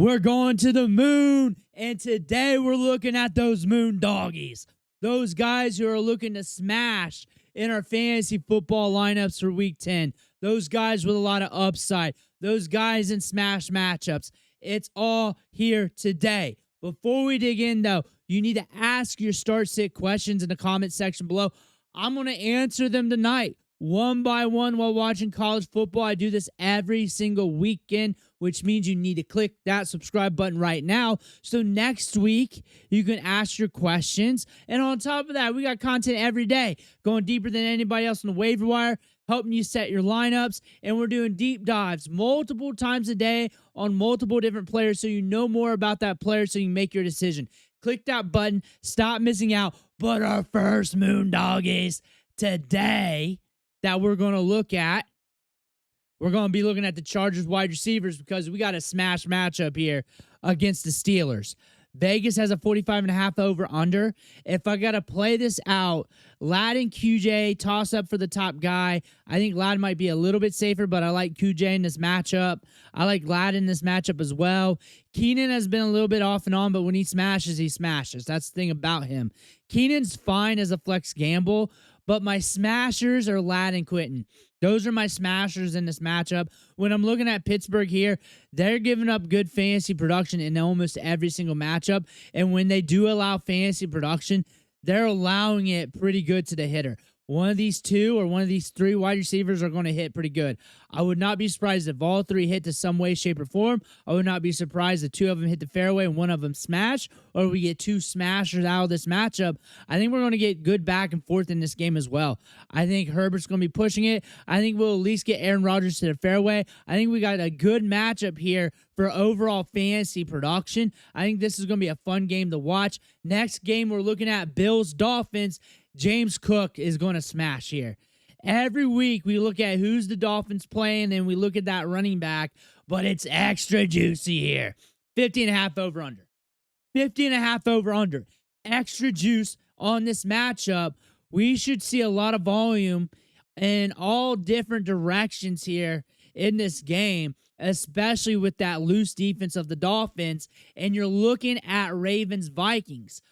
We're going to the moon, and today we're looking at those moon doggies. Those guys who are looking to smash in our fantasy football lineups for Week 10. Those guys with a lot of upside. Those guys in smash matchups. It's all here today. Before we dig in, though, you need to ask your start-sit questions in the comment section below. I'm going to answer them tonight, one by one, while watching college football. I do this every single weekend, which means you need to click that subscribe button right now. So next week, you can ask your questions. And on top of that, we got content every day, going deeper than anybody else on the waiver wire, helping you set your lineups. And we're doing deep dives multiple times a day on multiple different players so you know more about that player so you can make your decision. Click that button. Stop missing out. But our first moon doggies today that we're going to look at, we're going to be looking at the Chargers wide receivers because we got a smash matchup here against the Steelers. Vegas has a 45.5 over-under. If I got to play this out, Ladd and QJ, toss up for the top guy. I think Ladd might be a little bit safer, but I like QJ in this matchup. I like Ladd in this matchup as well. Keenan has been a little bit off and on, but when he smashes, he smashes. That's the thing about him. Keenan's fine as a flex gamble, but my smashers are Ladd and Quentin. Those are my smashers in this matchup. When I'm looking at Pittsburgh here, they're giving up good fantasy production in almost every single matchup. And when they do allow fantasy production, they're allowing it pretty good to the hitter. One of these two or one of these three wide receivers are going to hit pretty good. I would not be surprised if all three hit to some way, shape, or form. I would not be surprised if two of them hit the fairway and one of them smash, or we get two smashers out of this matchup. I think we're going to get good back and forth in this game as well. I think Herbert's going to be pushing it. I think we'll at least get Aaron Rodgers to the fairway. I think we got a good matchup here for overall fantasy production. I think this is going to be a fun game to watch. Next game, we're looking at Bills-Dolphins. James Cook is going to smash here. Every week we look at who's the Dolphins playing and we look at that running back, but it's extra juicy here. 50.5 over under. 50.5 over under. Extra juice on this matchup. We should see a lot of volume in all different directions here in this game, especially with that loose defense of the Dolphins. And you're looking at Ravens-Vikings.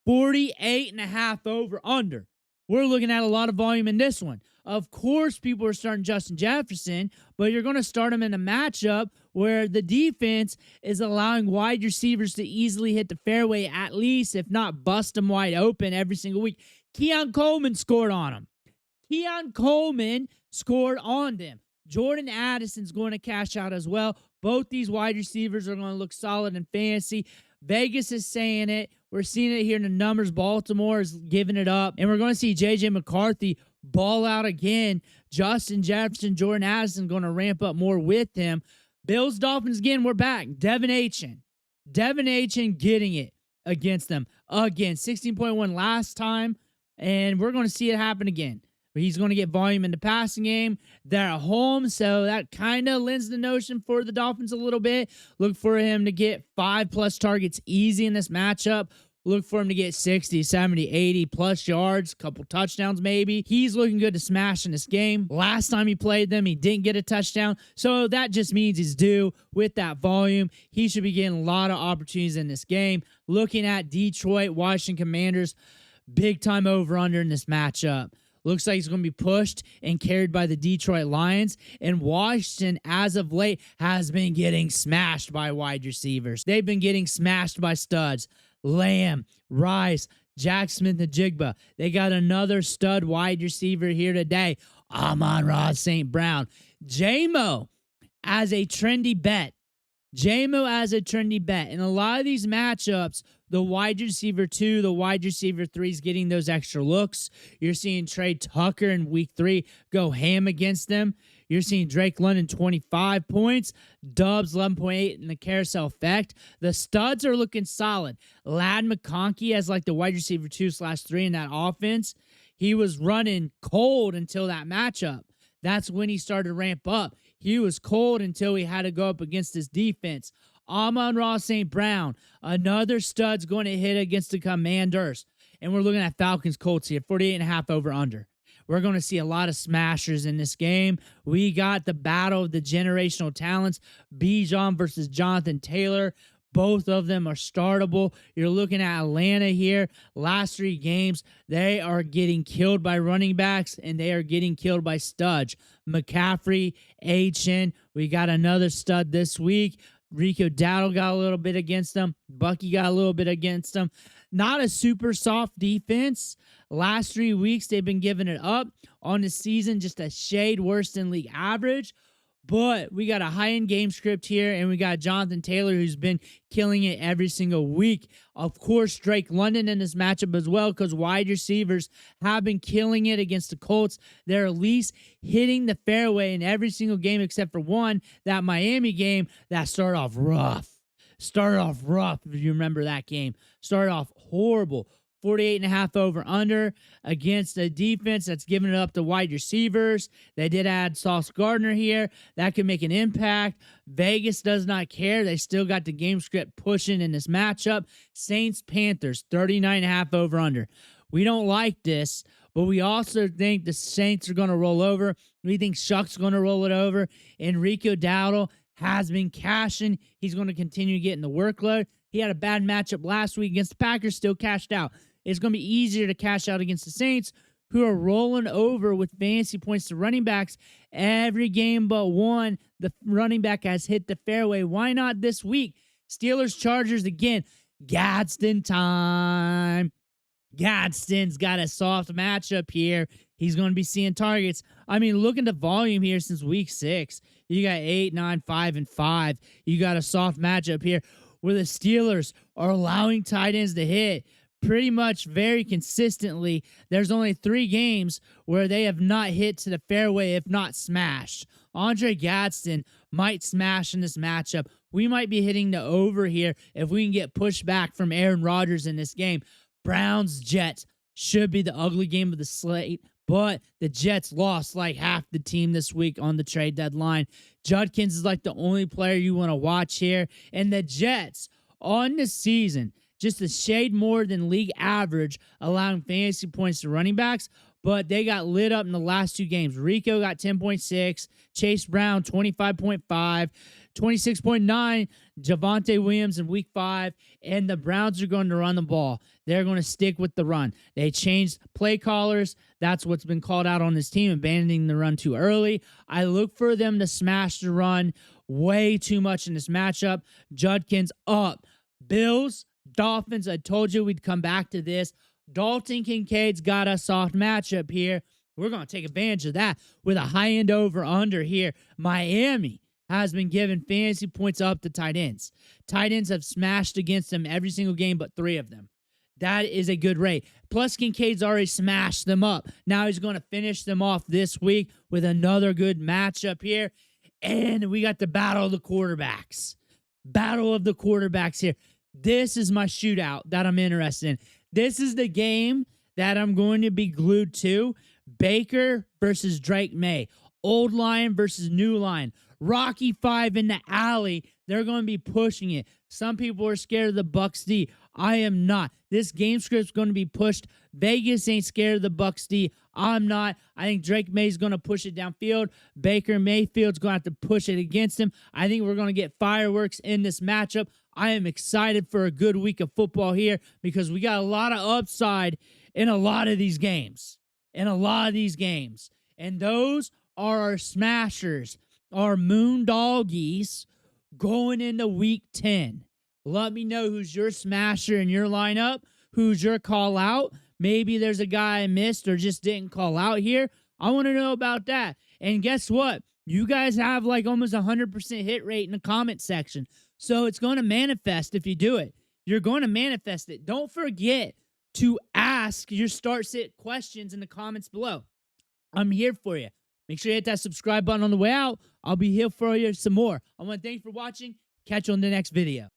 48.5 over under. We're looking at a lot of volume in this one. Of course, people are starting Justin Jefferson, but you're going to start him in a matchup where the defense is allowing wide receivers to easily hit the fairway, at least, if not bust them wide open every single week. Keon Coleman scored on him. Keon Coleman scored on them. Jordan Addison's going to cash out as well. Both these wide receivers are going to look solid in fantasy. Vegas is saying it. We're seeing it here in the numbers. Baltimore is giving it up. And we're going to see J.J. McCarthy ball out again. Justin Jefferson, Jordan Addison going to ramp up more with him. Bills, Dolphins again, we're back. Devin Achane. Devin Achane getting it against them. Again, 16.1 last time. And we're going to see it happen again. But he's going to get volume in the passing game. They're at home, so that kind of lends the notion for the Dolphins a little bit. Look for him to get 5+ targets easy in this matchup. Look for him to get 60, 70, 80+ yards, couple touchdowns maybe. He's looking good to smash in this game. Last time he played them, he didn't get a touchdown, so that just means he's due with that volume. He should be getting a lot of opportunities in this game. Looking at Detroit, Washington Commanders, big time over-under in this matchup. Looks like he's going to be pushed and carried by the Detroit Lions. And Washington, as of late, has been getting smashed by wide receivers. They've been getting smashed by studs. Lamb, Rice, Jack Smith-Njigba. They got another stud wide receiver here today. Amon-Ra St. Brown. J-Mo as a trendy bet. J-Mo as a trendy bet. In a lot of these matchups, the wide receiver 2, the wide receiver 3 is getting those extra looks. You're seeing Trey Tucker in week 3 go ham against them. You're seeing Drake London 25 points, Dubs 11.8 in the carousel effect. The studs are looking solid. Ladd McConkey as like the wide receiver 2/3 in that offense. He was running cold until that matchup. That's when he started to ramp up. He was cold until he had to go up against his defense. Amon-Ra St. Brown, another stud's going to hit against the Commanders. And we're looking at Falcons Colts here, 48.5 over under. We're going to see a lot of smashers in this game. We got the battle of the generational talents, Bijan versus Jonathan Taylor. Both of them are startable. You're looking at Atlanta here. Last 3 games, they are getting killed by running backs, and they are getting killed by studs. McCaffrey, Achane. We got another stud this week. Rico Dowdle got a little bit against them. Bucky got a little bit against them. Not a super soft defense. Last 3 weeks, they've been giving it up. On the season, just a shade worse than league average. But we got a high-end game script here, and we got Jonathan Taylor, who's been killing it every single week. Of course, Drake London in this matchup as well, because wide receivers have been killing it against the Colts. They're at least hitting the fairway in every single game except for one, that Miami game that started off rough. If you remember that game. Started off horrible. 48.5 over under against a defense that's giving it up to wide receivers. They did add Sauce Gardner here. That could make an impact. Vegas does not care. They still got the game script pushing in this matchup. Saints, Panthers, 39.5 over under. We don't like this, but we also think the Saints are going to roll over. We think Shuck's going to roll it over. Enrico Dowdle has been cashing. He's going to continue getting the workload. He had a bad matchup last week against the Packers, still cashed out. It's going to be easier to cash out against the Saints, who are rolling over with fantasy points to running backs. Every game but one, the running back has hit the fairway. Why not this week? Steelers, Chargers again. Gadsden time. Gadsden's got a soft matchup here. He's going to be seeing targets. I mean, look at the volume here since week 6. You got 8, 9, 5, and 5. You got a soft matchup here where the Steelers are allowing tight ends to hit pretty much very consistently. There's only 3 games where they have not hit to the fairway, if not smashed. Oronde Gadsden might smash in this matchup. We might be hitting the over here if we can get pushed back from Aaron Rodgers in this game. Browns, Jets should be the ugly game of the slate, but the Jets lost like half the team this week on the trade deadline. Judkins is like the only player you want to watch here. And the Jets on the season, just a shade more than league average, allowing fantasy points to running backs, but they got lit up in the last 2 games. Rico got 10.6, Chase Brown 25.5, 26.9, Javonte Williams in week 5, and the Browns are going to run the ball. They're going to stick with the run. They changed play callers. That's what's been called out on this team, abandoning the run too early. I look for them to smash the run way too much in this matchup. Judkins up. Bills, Dolphins, I told you we'd come back to this. Dalton Kincaid's got a soft matchup here. We're going to take advantage of that with a high-end over-under here. Miami has been giving fantasy points up to tight ends. Tight ends have smashed against them every single game but 3 of them. That is a good rate. Plus, Kincaid's already smashed them up. Now he's going to finish them off this week with another good matchup here. And we got the battle of the quarterbacks. Battle of the quarterbacks here. This is my shootout that I'm interested in. This is the game that I'm going to be glued to. Baker versus Drake Maye. Old line versus new line. Rocky 5 in the alley. They're going to be pushing it. Some people are scared of the Bucs D. I am not. This game script's going to be pushed. Vegas ain't scared of the Bucs D. I'm not. I think Drake May's going to push it downfield. Baker Mayfield's going to have to push it against him. I think we're going to get fireworks in this matchup. I am excited for a good week of football here because we got a lot of upside in a lot of these games. And those are our smashers, our moon doggies going into week 10. Let me know who's your smasher in your lineup, who's your call out. Maybe there's a guy I missed or just didn't call out here. I want to know about that. And guess what? You guys have like almost 100% hit rate in the comment section. So it's going to manifest if you do it. You're going to manifest it. Don't forget to ask your start sit questions in the comments below. I'm here for you. Make sure you hit that subscribe button on the way out. I'll be here for you some more. I want to thank you for watching. Catch you on the next video.